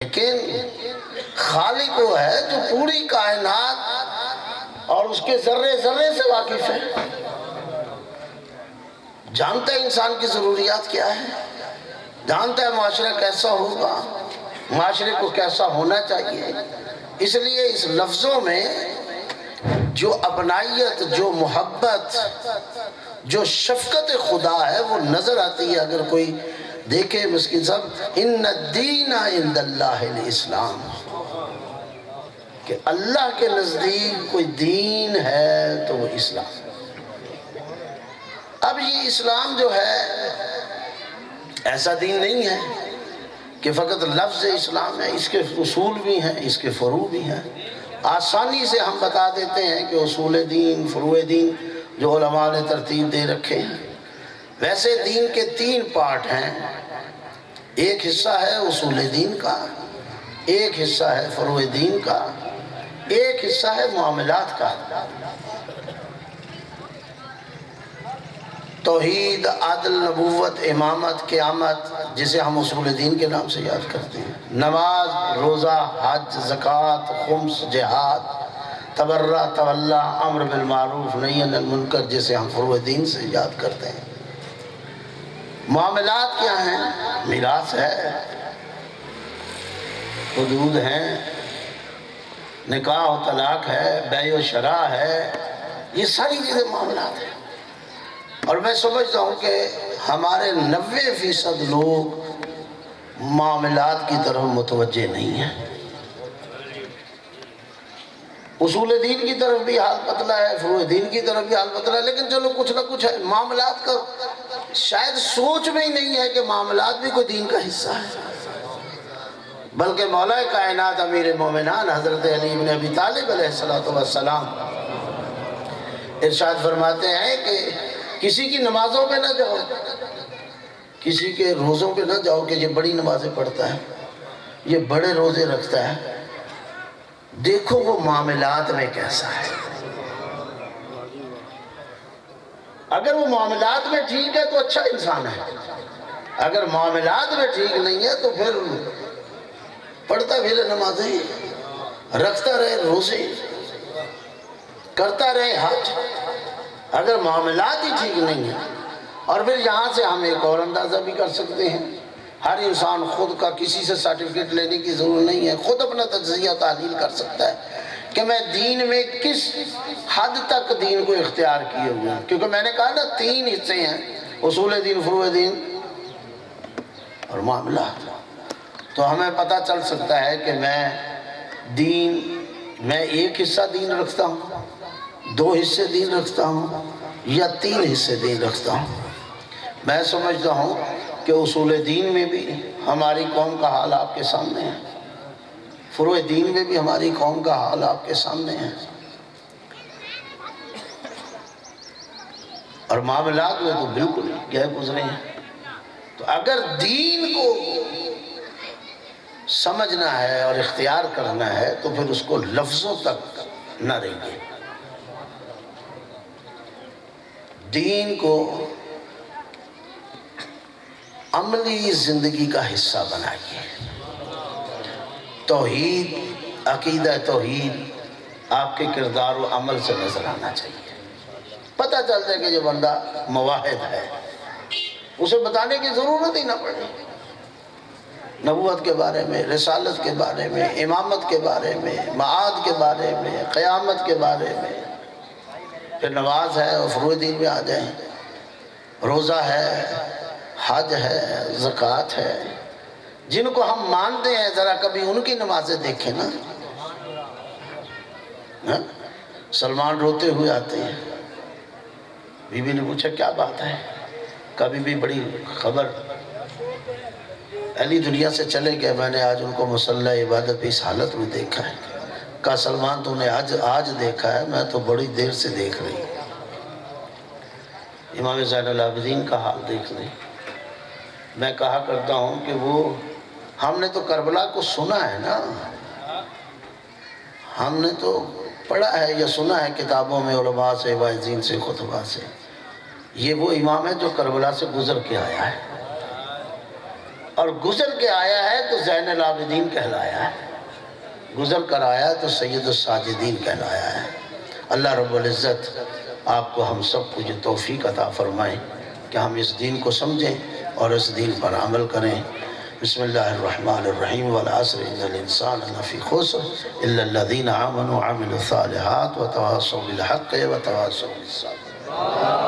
لیکن خالق وہ ہے جو پوری کائنات اور اس کے ذرے ذرے سے واقف ہے، جانتا ہے انسان کی ضروریات کیا ہے، جانتا ہے معاشرہ کیسا ہوگا، معاشرے کو کیسا ہونا چاہیے۔ اس لیے اس لفظوں میں جو ابنائیت، جو محبت، جو شفقت خدا ہے وہ نظر آتی ہے۔ اگر کوئی دیکھے مسکین صاحب، ان الدین عند اللہ الاسلام، کہ اللہ کے نزدیک کوئی دین ہے تو وہ اسلام۔ اب یہ اسلام جو ہے ایسا دین نہیں ہے کہ فقط لفظ اسلام ہے، اس کے اصول بھی ہیں، اس کے فروع بھی ہیں۔ آسانی سے ہم بتا دیتے ہیں کہ اصول دین، فروع دین جو علماء نے ترتیب دے رکھے ہیں۔ ویسے دین کے 3 پارٹ ہیں، ایک حصہ ہے اصول دین کا، ایک حصہ ہے فروع دین کا، ایک حصہ ہے معاملات کا۔ توحید، عدل، نبوت، امامت، قیامت، جسے ہم اصول دین کے نام سے یاد کرتے ہیں، نماز، روزہ، حج، زکوٰۃ، خمس، جہاد، تبرہ، تولیٰ، امر بالمعروف، نہی عن المنکر، جسے ہم فروع دین سے یاد کرتے ہیں۔ معاملات کیا ہیں؟ میراث ہے، حدود ہیں، نکاح و طلاق ہے، بیع و شراء ہے، یہ ساری چیزیں معاملات ہیں۔ اور میں سمجھتا ہوں کہ ہمارے 90% لوگ معاملات کی طرف متوجہ نہیں ہیں۔ اصول دین کی طرف بھی حال پتلا ہے، فروع دین کی طرف بھی حال پتلا ہے، لیکن چلو کچھ نہ کچھ ہے۔ معاملات کا شاید سوچ میں ہی نہیں ہے کہ معاملات بھی کوئی دین کا حصہ ہے۔ بلکہ مولا کائنات امیر مومنان حضرت علی بن ابی طالب علیہ السلام ارشاد فرماتے ہیں کہ کسی کی نمازوں پہ نہ جاؤ، کسی کے روزوں پہ نہ جاؤ کہ یہ بڑی نمازیں پڑھتا ہے، یہ بڑے روزے رکھتا ہے، دیکھو وہ معاملات میں کیسا ہے۔ اگر وہ معاملات میں ٹھیک ہے تو اچھا انسان ہے، اگر معاملات میں ٹھیک نہیں ہے تو پھر پڑھتا پھر نمازیں، رکھتا رہے روزے، کرتا رہے حج، اگر معاملات ہی ٹھیک نہیں ہیں۔ اور پھر یہاں سے ہم ایک اور اندازہ بھی کر سکتے ہیں، ہر انسان خود کا کسی سے سرٹیفکیٹ لینے کی ضرورت نہیں ہے، خود اپنا تجزیہ تحلیل کر سکتا ہے کہ میں دین میں کس حد تک دین کو اختیار کیے ہوئے ہیں۔ کیونکہ میں نے کہا نا 3 حصے ہیں، اصول دین، فروع دین اور معاملات۔ تو ہمیں پتہ چل سکتا ہے کہ میں ایک حصہ دین رکھتا ہوں، 2 حصے دین رکھتا ہوں، یا 3 حصے دین رکھتا ہوں۔ میں سمجھتا ہوں کہ اصول دین میں بھی ہماری قوم کا حال آپ کے سامنے ہے، فروع دین میں بھی ہماری قوم کا حال آپ کے سامنے ہے، اور معاملات میں تو بالکل گئے گزرے ہیں۔ تو اگر دین کو سمجھنا ہے اور اختیار کرنا ہے تو پھر اس کو لفظوں تک نہ رہیے، دین کو عملی زندگی کا حصہ بنائیے۔ توحید، عقیدہ توحید آپ کے کردار و عمل سے نظر آنا چاہیے، پتہ چل جائے کہ یہ بندہ موحد ہے، اسے بتانے کی ضرورت ہی نہ پڑے۔ نبوت کے بارے میں، رسالت کے بارے میں، امامت کے بارے میں، معاد کے بارے میں، قیامت کے بارے میں، پھر نماز ہے اور فروع دین میں آ جائیں، روزہ ہے، حج ہے، زکوٰۃ ہے، جن کو ہم مانتے ہیں ذرا کبھی ان کی نمازیں دیکھیں نا۔ سلمان روتے ہوئے آتے ہیں، بی بی نے پوچھا کیا بات ہے؟ کبھی بھی بڑی خبر، علی دنیا سے چلے گئے، میں نے آج ان کو مصلی عبادت اس حالت میں دیکھا ہے۔ کہا سلمان تو نے آج دیکھا ہے، میں تو بڑی دیر سے دیکھ رہی ہوں۔ امام زین العابدین کا حال دیکھ لیں۔ میں کہا کرتا ہوں کہ ہم نے تو کربلا کو سنا ہے نا، ہم نے تو پڑھا ہے یا سنا ہے کتابوں میں، علماء سے، واعظین سے، خطبہ سے۔ یہ وہ امام ہے جو کربلا سے گزر کے آیا ہے، اور گزر کے آیا ہے تو زین العابدین کہلایا ہے، گزر کر آیا تو سید الساجدین کہلایا ہے۔ اللہ رب العزت آپ کو ہم سب کو جو توفیق عطا فرمائے کہ ہم اس دین کو سمجھیں اور اس دین پر عمل کریں۔ بسم اللہ الرحمن الرحیم والعصر ان الانسان لفی خسر الا الذین آمنوا وعملوا الصالحات وتواصوا بالحق وتواصوا بالصبر۔